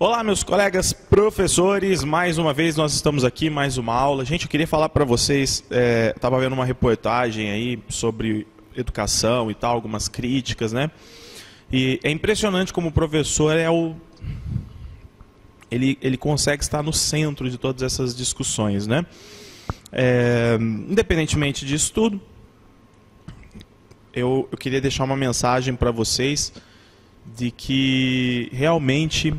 Olá, meus colegas professores, mais uma vez nós estamos aqui, mais uma aula. Gente, eu queria falar para vocês, estava vendo uma reportagem aí sobre educação e tal, algumas críticas, né? E é impressionante como o professor ele consegue estar no centro de todas essas discussões, né? Independentemente disso tudo, eu queria deixar uma mensagem para vocês de que realmente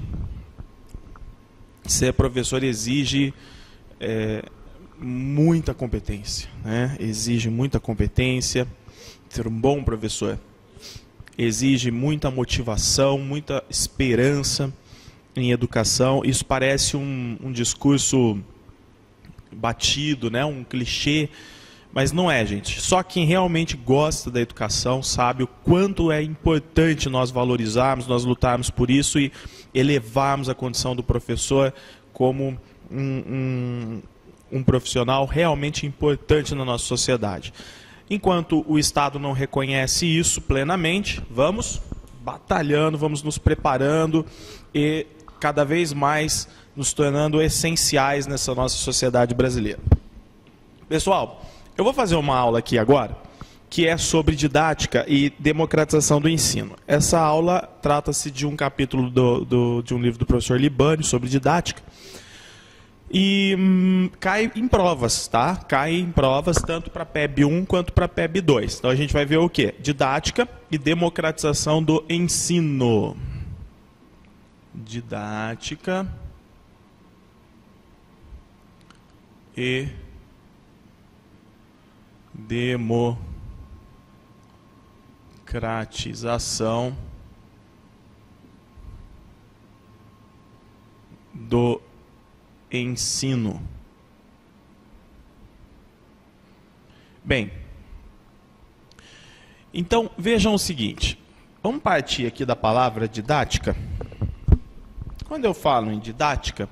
ser professor exige muita competência, né? Exige muita competência, ser um bom professor. Exige muita motivação, muita esperança em educação. Isso parece um discurso batido, né? Um clichê, mas não é, gente. Só quem realmente gosta da educação sabe o quanto é importante nós valorizarmos, nós lutarmos por isso e elevarmos a condição do professor como um profissional realmente importante na nossa sociedade. Enquanto o Estado não reconhece isso plenamente, vamos batalhando, vamos nos preparando e cada vez mais nos tornando essenciais nessa nossa sociedade brasileira. Pessoal, eu vou fazer uma aula aqui agora, que é sobre didática e democratização do ensino. Essa aula trata-se de um capítulo de um livro do professor Libânio sobre didática. E cai em provas, tá? Cai em provas tanto para PEB 1 quanto para PEB 2. Então a gente vai ver o quê? Didática e democratização do ensino. Didática e democratização do ensino. Bem, então vejam o seguinte, vamos partir aqui da palavra didática. Quando eu falo em didática,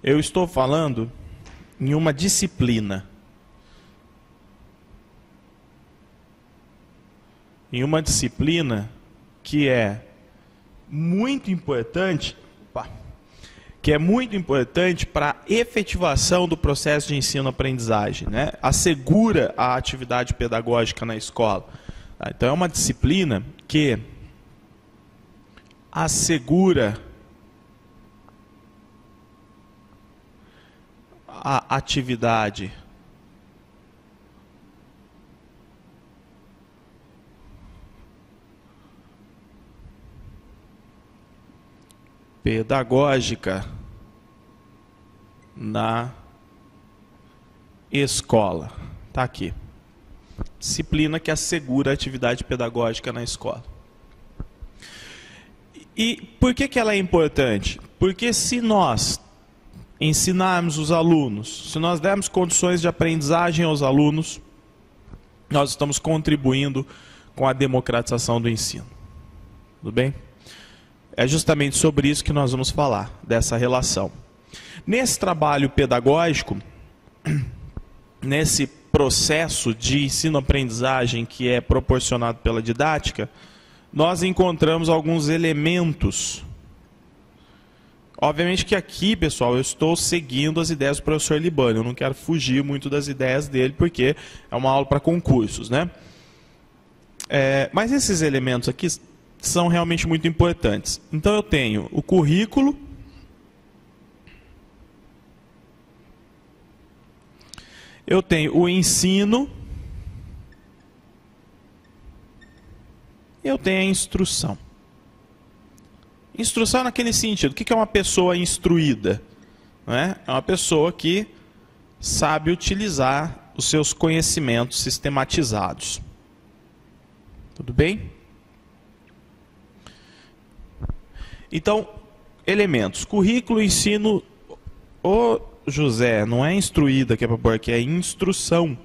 eu estou falando em uma disciplina. Em uma disciplina que é muito importante, para a efetivação do processo de ensino-aprendizagem, né? Assegura a atividade pedagógica na escola. Então é uma disciplina que assegura a atividade pedagógica na escola. Está aqui. Disciplina que assegura a atividade pedagógica na escola. E por que ela é importante? Porque se nós ensinarmos os alunos, se nós dermos condições de aprendizagem aos alunos, nós estamos contribuindo com a democratização do ensino. Tudo bem? É justamente sobre isso que nós vamos falar, dessa relação. Nesse trabalho pedagógico, nesse processo de ensino-aprendizagem que é proporcionado pela didática, nós encontramos alguns elementos. Obviamente que aqui, pessoal, eu estou seguindo as ideias do professor Libânio. Eu não quero fugir muito das ideias dele, porque é uma aula para concursos, né? Mas esses elementos aqui são realmente muito importantes. Então eu tenho o currículo, eu tenho o ensino, eu tenho a instrução. Instrução naquele sentido. O que é uma pessoa instruída? Não é? É uma pessoa que sabe utilizar os seus conhecimentos sistematizados. Tudo bem? Então, elementos. Currículo, ensino. Ô, José, não é instruída que é para pôr aqui, é instrução.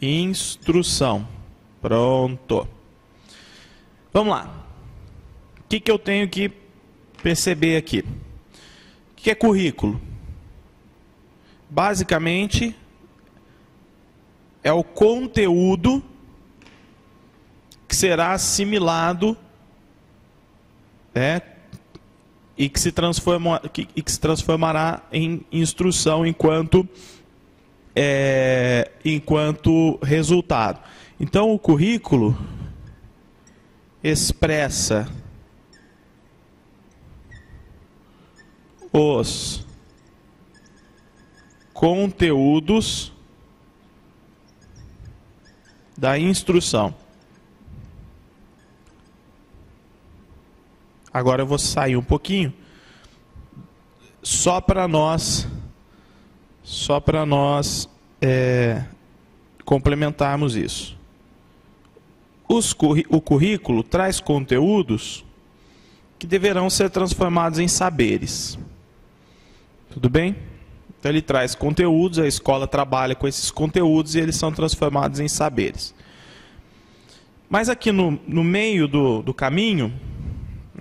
Instrução. Pronto. Vamos lá. O que eu tenho que perceber aqui? O que é currículo? Basicamente, é o conteúdo que será assimilado, e que se transformará em instrução enquanto resultado. Então, o currículo expressa os conteúdos da instrução. Agora eu vou sair um pouquinho, só para nós complementarmos isso. O currículo traz conteúdos que deverão ser transformados em saberes. Tudo bem? Então ele traz conteúdos, a escola trabalha com esses conteúdos e eles são transformados em saberes. Mas aqui no meio do caminho,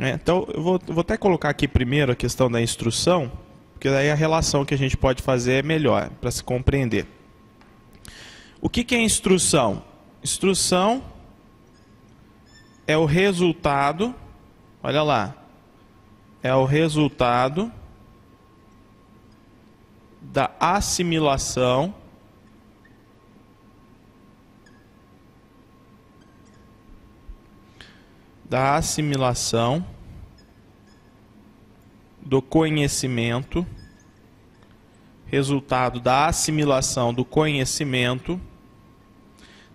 então eu vou até colocar aqui primeiro a questão da instrução, porque daí a relação que a gente pode fazer é melhor para se compreender. O que é instrução? Instrução é o resultado, olha lá, é o resultado da assimilação do conhecimento, resultado da assimilação do conhecimento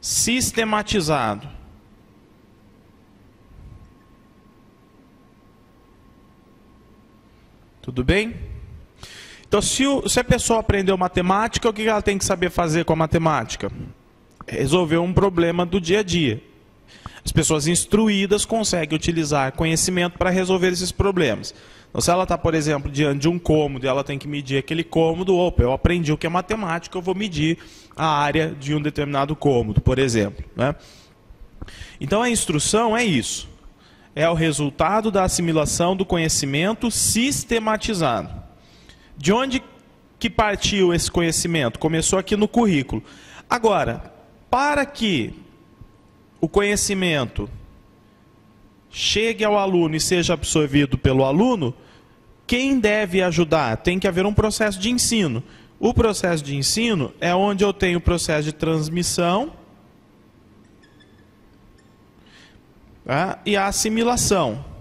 sistematizado. Tudo bem? Então, se a pessoa aprendeu matemática, o que ela tem que saber fazer com a matemática? Resolver um problema do dia a dia. As pessoas instruídas conseguem utilizar conhecimento para resolver esses problemas. Então, se ela está, por exemplo, diante de um cômodo e ela tem que medir aquele cômodo, opa, eu aprendi o que é matemática, eu vou medir a área de um determinado cômodo, por exemplo, né? Então, a instrução é isso. É o resultado da assimilação do conhecimento sistematizado. De onde que partiu esse conhecimento? Começou aqui no currículo. Agora, para que o conhecimento chegue ao aluno e seja absorvido pelo aluno, quem deve ajudar? Tem que haver um processo de ensino. O processo de ensino é onde eu tenho o processo de transmissão, tá? E a assimilação.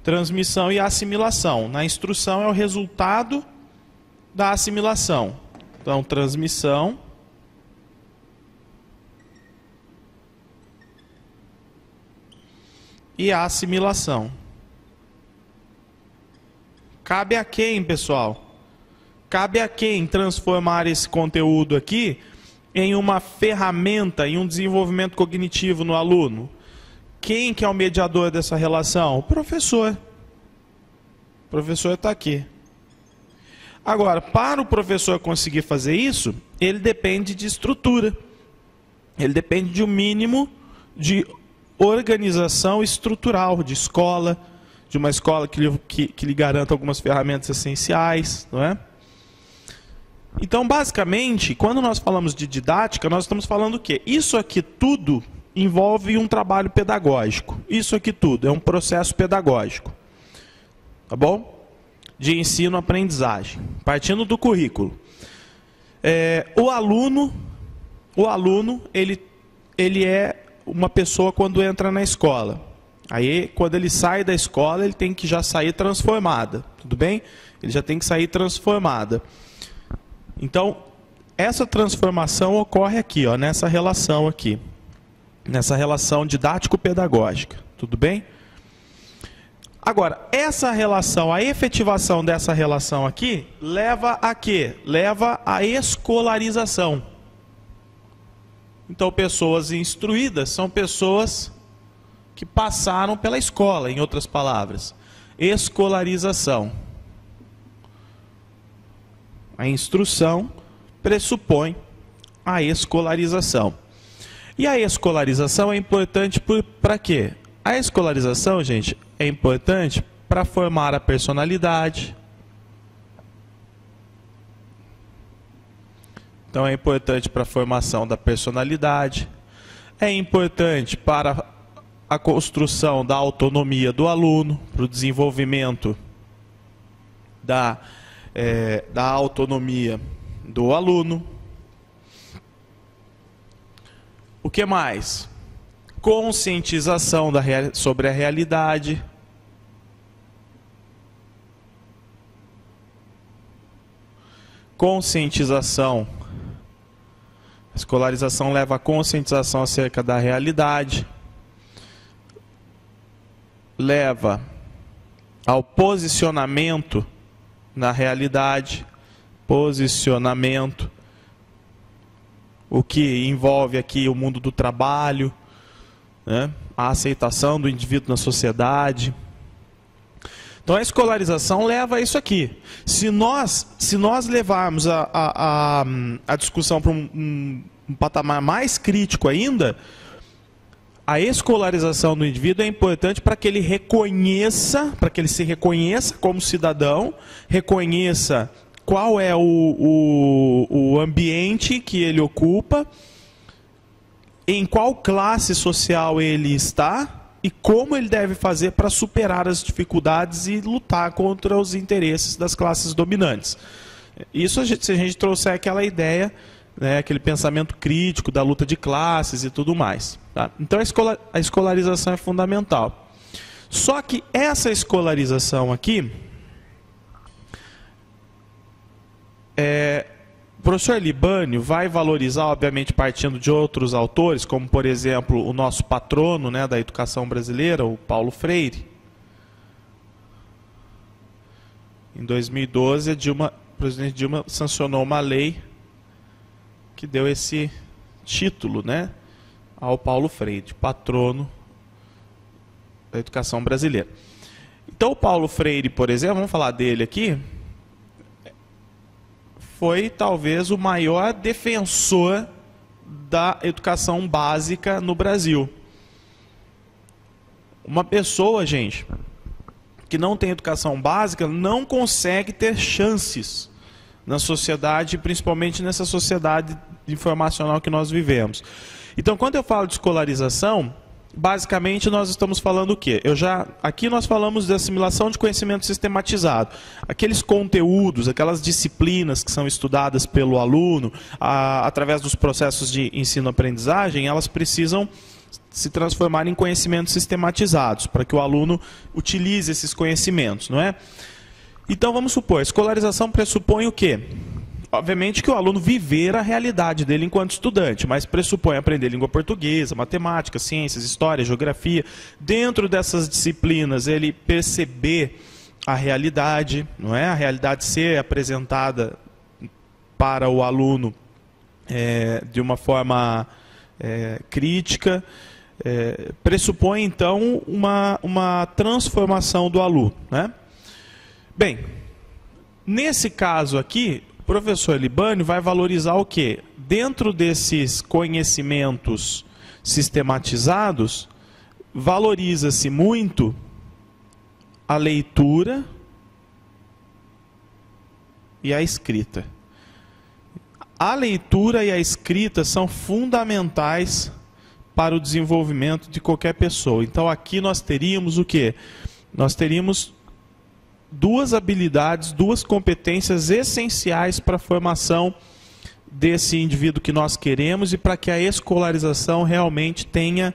Transmissão e assimilação. Na instrução é o resultado da assimilação. Então, transmissão e a assimilação. Cabe a quem, pessoal? Cabe a quem transformar esse conteúdo aqui em uma ferramenta, em um desenvolvimento cognitivo no aluno? Quem que é o mediador dessa relação? O professor. O professor está aqui. Agora, para o professor conseguir fazer isso, ele depende de estrutura. Ele depende de um mínimo de organização estrutural, de escola, de uma escola que lhe garanta algumas ferramentas essenciais, não é? Então, basicamente, quando nós falamos de didática, nós estamos falando o quê? Isso aqui tudo envolve um trabalho pedagógico. Isso aqui tudo é um processo pedagógico. Tá bom? De ensino-aprendizagem. Partindo do currículo. O aluno, ele é uma pessoa quando entra na escola. Aí, quando ele sai da escola, ele tem que já sair transformada. Tudo bem? Ele já tem que sair transformada. Então, essa transformação ocorre aqui, ó, nessa relação aqui. Nessa relação didático-pedagógica. Tudo bem? Agora, essa relação, a efetivação dessa relação aqui, leva a quê? Leva à escolarização. Então, pessoas instruídas são pessoas que passaram pela escola, em outras palavras. Escolarização. A instrução pressupõe a escolarização. E a escolarização é importante para quê? A escolarização, gente, é importante para formar a personalidade, Então é importante para a formação da personalidade, é importante para a construção da autonomia do aluno, para o desenvolvimento da autonomia do aluno. O que mais? Conscientização sobre a realidade. Conscientização. A escolarização leva à conscientização acerca da realidade. Leva ao posicionamento na realidade. Posicionamento. O que envolve aqui o mundo do trabalho, né? A aceitação do indivíduo na sociedade. Então a escolarização leva a isso aqui. Se nós levarmos a discussão para um patamar mais crítico ainda, a escolarização do indivíduo é importante para que ele se reconheça como cidadão, reconheça qual é o ambiente que ele ocupa, em qual classe social ele está e como ele deve fazer para superar as dificuldades e lutar contra os interesses das classes dominantes. Isso se a gente trouxer aquela ideia, né, aquele pensamento crítico da luta de classes e tudo mais. Tá? Então a escolarização é fundamental. Só que essa escolarização aqui, o professor Libânio vai valorizar, obviamente, partindo de outros autores, como, por exemplo, o nosso patrono, né, da educação brasileira, o Paulo Freire. Em 2012, o presidente Dilma sancionou uma lei que deu esse título, né, ao Paulo Freire, de patrono da educação brasileira. Então, o Paulo Freire, por exemplo, vamos falar dele aqui, foi talvez o maior defensor da educação básica no Brasil. Uma pessoa, gente, que não tem educação básica não consegue ter chances na sociedade, principalmente nessa sociedade informacional que nós vivemos. Então, quando eu falo de escolarização, basicamente nós estamos falando o quê? Aqui nós falamos de assimilação de conhecimento sistematizado. Aqueles conteúdos, aquelas disciplinas que são estudadas pelo aluno, através dos processos de ensino-aprendizagem, elas precisam se transformar em conhecimentos sistematizados, para que o aluno utilize esses conhecimentos, não é? Então vamos supor, a escolarização pressupõe o quê? Obviamente que o aluno viver a realidade dele enquanto estudante, mas pressupõe aprender língua portuguesa, matemática, ciências, história, geografia. Dentro dessas disciplinas, ele perceber a realidade, não é? A realidade ser apresentada para o aluno de uma forma crítica. Pressupõe, então, uma transformação do aluno, né? Bem, nesse caso aqui, o professor Libânio vai valorizar o quê? Dentro desses conhecimentos sistematizados, valoriza-se muito a leitura e a escrita. A leitura e a escrita são fundamentais para o desenvolvimento de qualquer pessoa. Então aqui nós teríamos o quê? Nós teríamos duas habilidades, duas competências essenciais para a formação desse indivíduo que nós queremos e para que a escolarização realmente tenha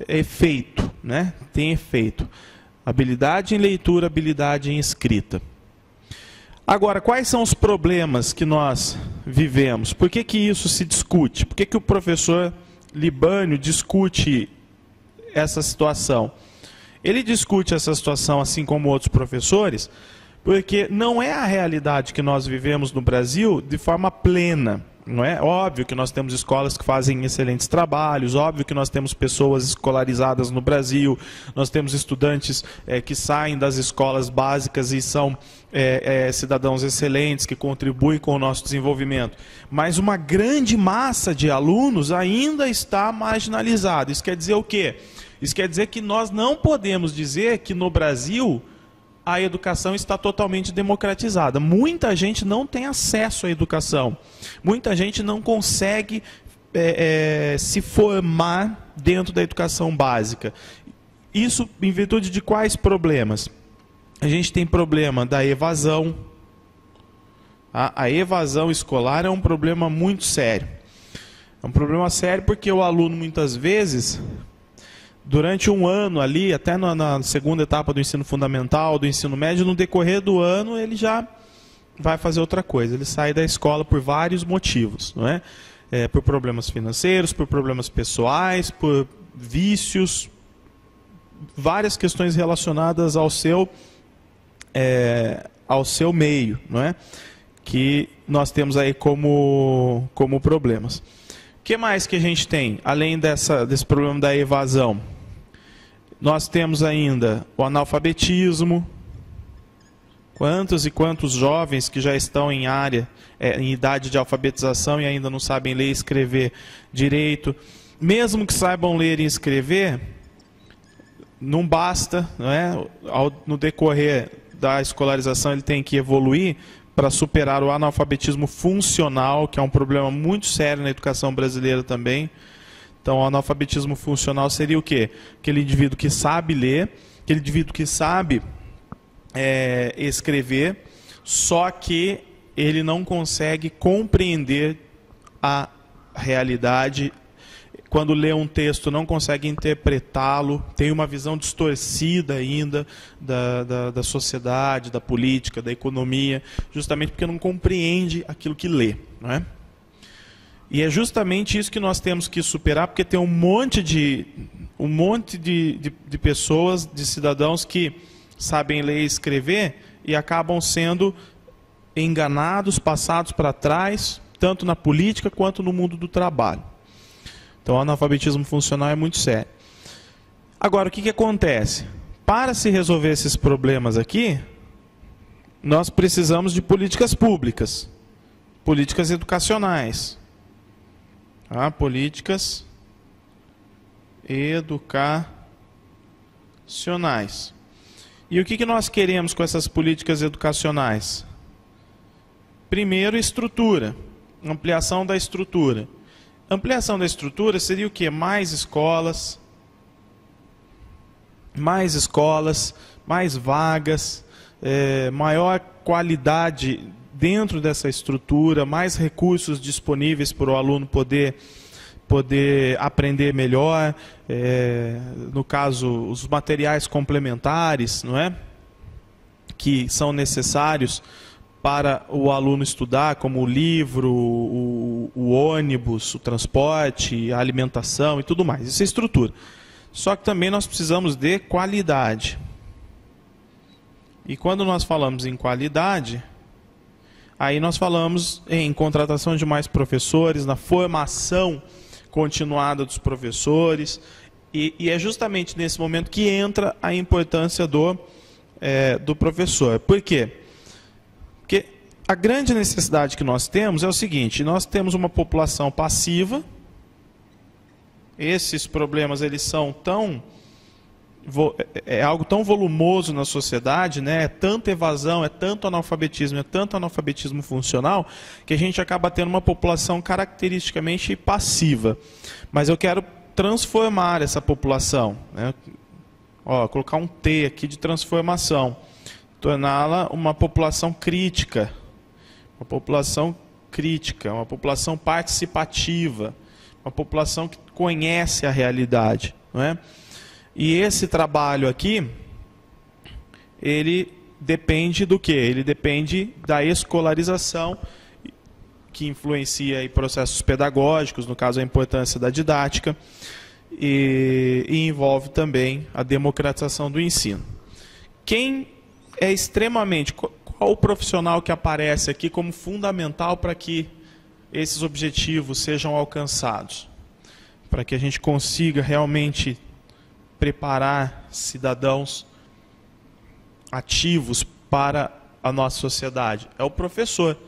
efeito, né? Tenha efeito. Habilidade em leitura, habilidade em escrita. Agora, quais são os problemas que nós vivemos? Por que isso se discute? Por que o professor Libânio discute essa situação? Ele discute essa situação, assim como outros professores, porque não é a realidade que nós vivemos no Brasil de forma plena. Não é? Óbvio que nós temos escolas que fazem excelentes trabalhos, óbvio que nós temos pessoas escolarizadas no Brasil, nós temos estudantes que saem das escolas básicas e são cidadãos excelentes, que contribuem com o nosso desenvolvimento. Mas uma grande massa de alunos ainda está marginalizada. Isso quer dizer o quê? Isso quer dizer que nós não podemos dizer que no Brasil a educação está totalmente democratizada. Muita gente não tem acesso à educação. Muita gente não consegue se formar dentro da educação básica. Isso em virtude de quais problemas? A gente tem problema da evasão. A evasão escolar é um problema muito sério. É um problema sério porque o aluno, muitas vezes, durante um ano ali, até na segunda etapa do ensino fundamental, do ensino médio, no decorrer do ano, ele já vai fazer outra coisa. Ele sai da escola por vários motivos, não é? Por problemas financeiros, por problemas pessoais, por vícios, várias questões relacionadas ao seu meio, não é? Que nós temos aí como problemas. O que mais que a gente tem, além desse problema da evasão? Nós temos ainda o analfabetismo. Quantos e quantos jovens que já estão em idade de alfabetização e ainda não sabem ler e escrever direito. Mesmo que saibam ler e escrever, não basta, não é? No decorrer da escolarização ele tem que evoluir para superar o analfabetismo funcional, que é um problema muito sério na educação brasileira também. Então, o analfabetismo funcional seria o quê? Aquele indivíduo que sabe ler, aquele indivíduo que sabe escrever, só que ele não consegue compreender a realidade. Quando lê um texto, não consegue interpretá-lo, tem uma visão distorcida ainda da sociedade, da política, da economia, justamente porque não compreende aquilo que lê, não é? E é justamente isso que nós temos que superar, porque tem um monte de pessoas, de cidadãos que sabem ler e escrever e acabam sendo enganados, passados para trás, tanto na política quanto no mundo do trabalho. Então, o analfabetismo funcional é muito sério. Agora, o que acontece? Para se resolver esses problemas aqui, nós precisamos de políticas públicas, políticas educacionais. Políticas educacionais. E o que nós queremos com essas políticas educacionais? Primeiro, estrutura, ampliação da estrutura. Ampliação da estrutura seria o quê? Mais escolas, mais vagas, maior qualidade dentro dessa estrutura, mais recursos disponíveis para o aluno poder aprender melhor, no caso, os materiais complementares, não é? Que são necessários para o aluno estudar, como o livro, o ônibus, o transporte, a alimentação e tudo mais. Isso é estrutura. Só que também nós precisamos de qualidade. E quando nós falamos em qualidade, aí nós falamos em contratação de mais professores, na formação continuada dos professores, e é justamente nesse momento que entra a importância do professor. Por quê? Porque a grande necessidade que nós temos é o seguinte: nós temos uma população passiva, esses problemas eles são algo tão volumoso na sociedade, né? É tanta evasão, é tanto analfabetismo funcional, que a gente acaba tendo uma população caracteristicamente passiva. Mas eu quero transformar essa população, né? Colocar um T aqui de transformação, torná-la uma população crítica, uma população participativa, uma população que conhece a realidade, não é? E esse trabalho aqui, ele depende do quê? Ele depende da escolarização, que influencia em processos pedagógicos, no caso a importância da didática, e envolve também a democratização do ensino. Quem é qual o profissional que aparece aqui como fundamental para que esses objetivos sejam alcançados? Para que a gente consiga realmente preparar cidadãos ativos para a nossa sociedade? É o professor.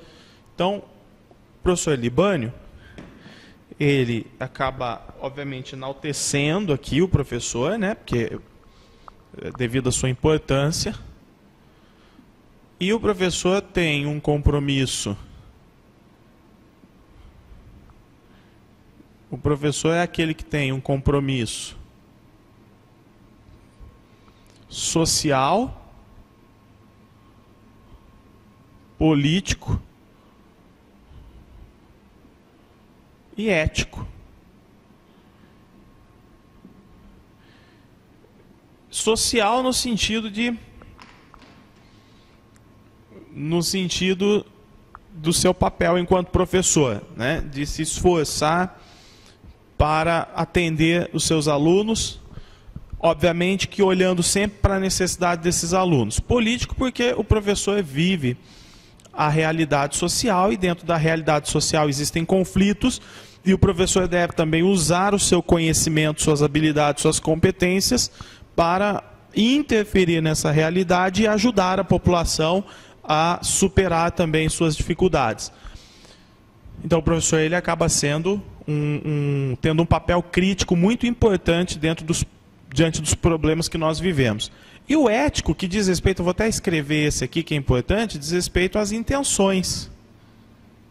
Então, o professor Libânio, ele acaba, obviamente, enaltecendo aqui o professor, né? Porque devido à sua importância, E o professor tem um compromisso. O professor é aquele que tem um compromisso social, político e ético. Social no sentido do seu papel enquanto professor, né? De se esforçar para atender os seus alunos, obviamente que olhando sempre para a necessidade desses alunos. Político porque o professor vive a realidade social e dentro da realidade social existem conflitos e o professor deve também usar o seu conhecimento, suas habilidades, suas competências para interferir nessa realidade e ajudar a população a superar também suas dificuldades. Então o professor ele acaba sendo tendo um papel crítico muito importante diante dos problemas que nós vivemos. E o ético, que diz respeito, eu vou até escrever esse aqui que é importante, diz respeito às intenções,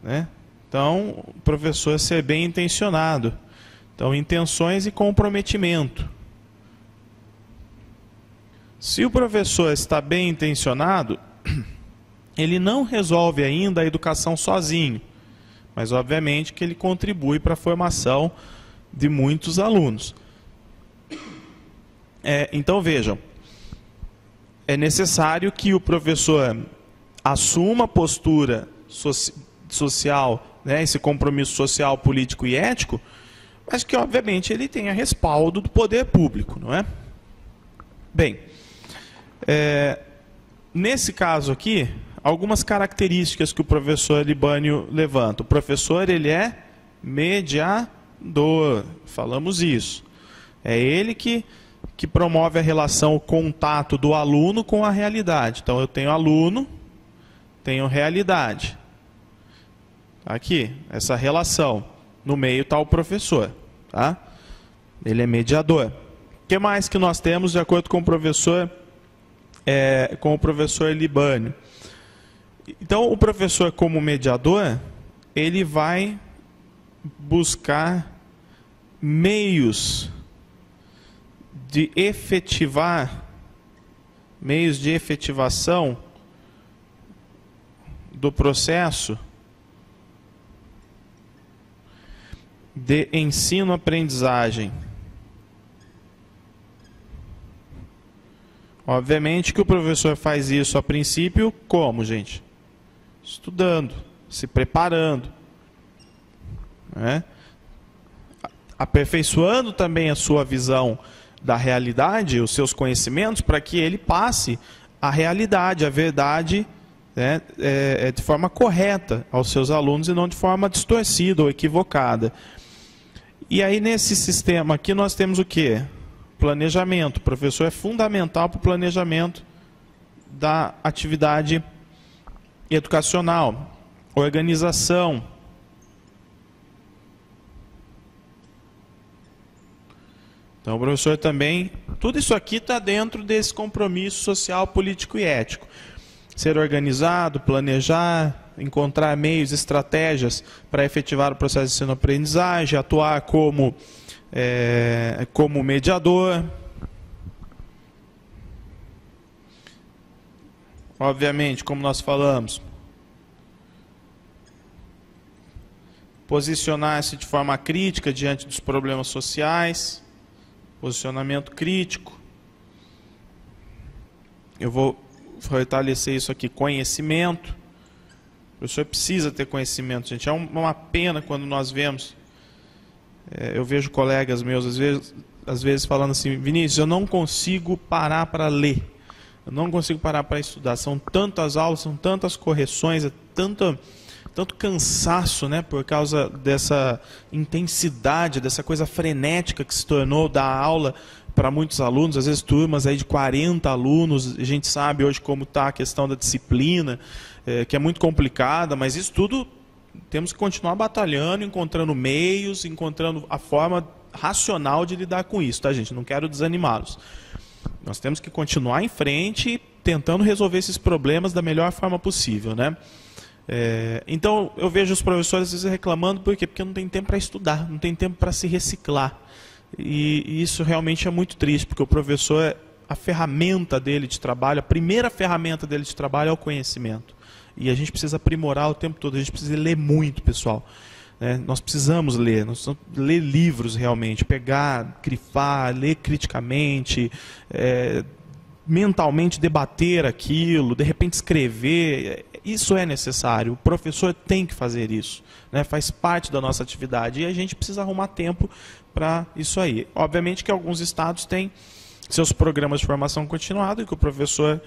né? Então, o professor ser bem intencionado. Então, intenções e comprometimento. Se o professor está bem intencionado, ele não resolve ainda a educação sozinho, mas obviamente que ele contribui para a formação de muitos alunos. Então vejam, é necessário que o professor assuma a postura social, né, esse compromisso social, político e ético, mas que obviamente ele tenha respaldo do poder público, não é? Bem, nesse caso aqui, algumas características que o professor Libânio levanta. O professor ele é mediador, falamos isso. É ele que promove a relação, o contato do aluno com a realidade. Então eu tenho aluno, tenho realidade. Aqui, essa relação. No meio está o professor. Tá? Ele é mediador. O que mais que nós temos de acordo com o professor Libânio? Então, o professor, como mediador, ele vai buscar meios de efetivação do processo de ensino-aprendizagem. Obviamente que o professor faz isso a princípio como, gente? Estudando, se preparando, né? Aperfeiçoando também a sua visão da realidade, os seus conhecimentos, para que ele passe a realidade, a verdade, né, de forma correta aos seus alunos e não de forma distorcida ou equivocada. E aí nesse sistema aqui nós temos o quê? Planejamento. O professor é fundamental para o planejamento da atividade educacional, organização. Então o professor também, tudo isso aqui está dentro desse compromisso social, político e ético. Ser organizado, planejar, encontrar meios, estratégias para efetivar o processo de ensino-aprendizagem, atuar como mediador. Obviamente, como nós falamos, posicionar-se de forma crítica diante dos problemas sociais, posicionamento crítico. Eu vou fortalecer isso aqui, conhecimento. O professor precisa ter conhecimento, gente. É uma pena quando nós vemos, eu vejo colegas meus às vezes falando assim: Vinícius, eu não consigo parar para ler, eu não consigo parar para estudar. São tantas aulas, são tantas correções, tanto cansaço, né, por causa dessa intensidade, dessa coisa frenética que se tornou da aula para muitos alunos, às vezes turmas aí de 40 alunos. A gente sabe hoje como está a questão da disciplina, que é muito complicada, mas isso tudo temos que continuar batalhando, encontrando meios, encontrando a forma racional de lidar com isso, tá, gente? Não quero desanimá-los. Nós temos que continuar em frente tentando resolver esses problemas da melhor forma possível, né? Então, eu vejo os professores às vezes reclamando, por quê? Porque não tem tempo para estudar, não tem tempo para se reciclar. E isso realmente é muito triste, porque o professor, a ferramenta dele de trabalho, a primeira ferramenta dele de trabalho é o conhecimento. E a gente precisa aprimorar o tempo todo, a gente precisa ler muito, pessoal. Nós precisamos ler livros realmente, pegar, grifar, ler criticamente, mentalmente debater aquilo, de repente escrever. Isso é necessário, o professor tem que fazer isso, né? Faz parte da nossa atividade e a gente precisa arrumar tempo para isso aí. Obviamente que alguns estados têm seus programas de formação continuada e que o professor,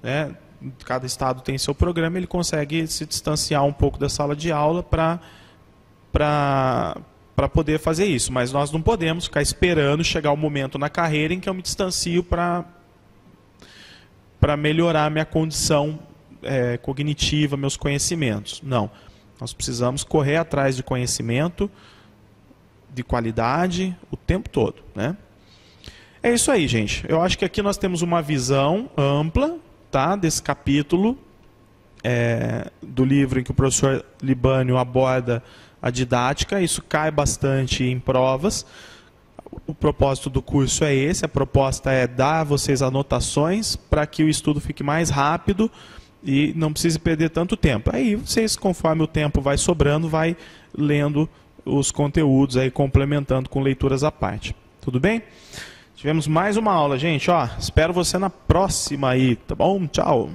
né, cada estado tem seu programa, ele consegue se distanciar um pouco da sala de aula para poder fazer isso. Mas nós não podemos ficar esperando chegar o momento na carreira em que eu me distancio para melhorar a minha condição cognitiva, meus conhecimentos. Não. Nós precisamos correr atrás de conhecimento de qualidade o tempo todo, né? É isso aí, gente. Eu acho que aqui nós temos uma visão ampla, tá, desse capítulo do livro em que o professor Libânio aborda a didática. Isso cai bastante em provas. O propósito do curso é esse, a proposta é dar a vocês anotações para que o estudo fique mais rápido e não precise perder tanto tempo. Aí vocês, conforme o tempo vai sobrando, vai lendo os conteúdos, aí complementando com leituras à parte. Tudo bem? Tivemos mais uma aula, gente. Espero você na próxima aí, tá bom? Tchau!